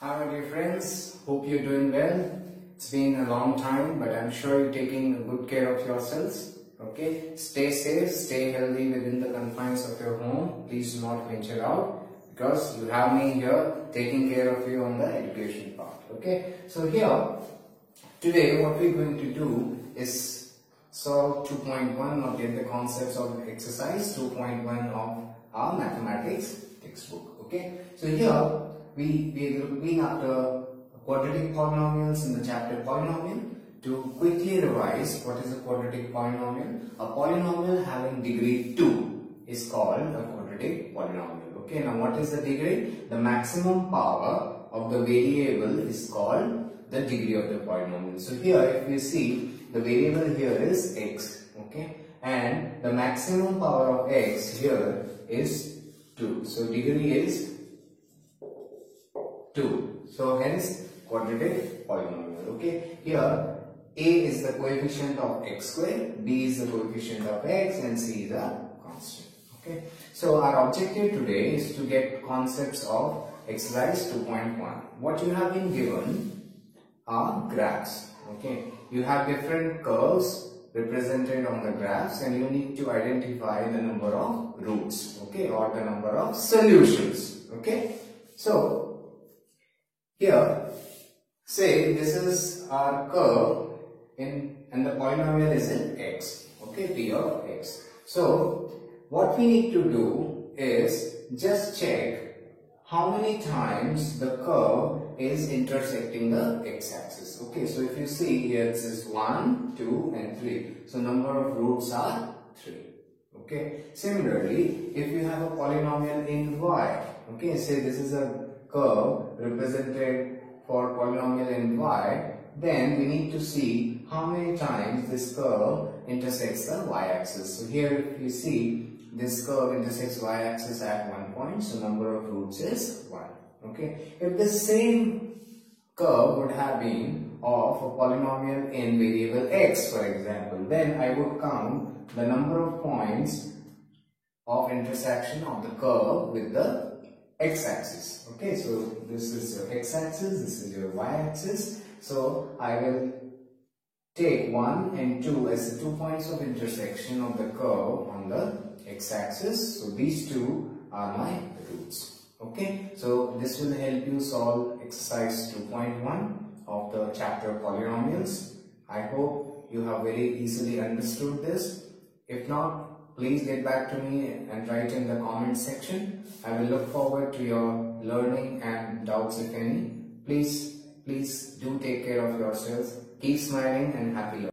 Hi my dear friends, hope you're doing well. It's been a long time, but I'm sure you're taking good care of yourselves. Okay, stay safe, stay healthy within the confines of your home. Please do not venture out because you have me here taking care of you on the education part. Okay, so here today what we're going to do is solve 2.1 or get the concepts of exercise 2.1 of our mathematics textbook. Okay, so here we are looking after quadratic polynomials in the chapter polynomial. To quickly revise, what is a quadratic polynomial? A polynomial having degree 2 is called a quadratic polynomial. Okay, now what is the degree? The maximum power of the variable is called the degree of the polynomial. So here if you see, the variable here is x, okay, and the maximum power of x here is 2. So degree is 2. So hence quadratic polynomial. Okay, here a is the coefficient of x square, b is the coefficient of x, and c is a constant. Okay, so our objective today is to get concepts of exercise 2.1. What you have been given are graphs. Okay, you have different curves represented on the graphs, and you need to identify the number of roots, okay, or the number of solutions. Okay, so here say this is our curve and the polynomial is in x, okay, p of x. So what we need to do is just check how many times the curve is intersecting the x-axis. Okay, so if you see here, this is 1, 2 and 3. So number of roots are 3. Okay, similarly, if you have a polynomial in y, okay, say this is a curve represented for polynomial in y, then we need to see how many times this curve intersects the y-axis. So here if you see, this curve intersects y-axis at one point, so number of roots is 1. Okay, if the same curve would have been of a polynomial in variable x, for example, then I would count the number of points of intersection of the curve with the x-axis. Okay, so this is your x-axis, this is your y-axis. So I will take 1 and 2 as the 2 points of intersection of the curve on the x-axis. So these two are my roots. Okay, so this will help you solve exercise 2.1 of the chapter polynomials. I hope you have very easily understood this. If not, please get back to me and write in the comment section. I will look forward to your learning and doubts if any. Please do take care of yourselves. Keep smiling and happy learning.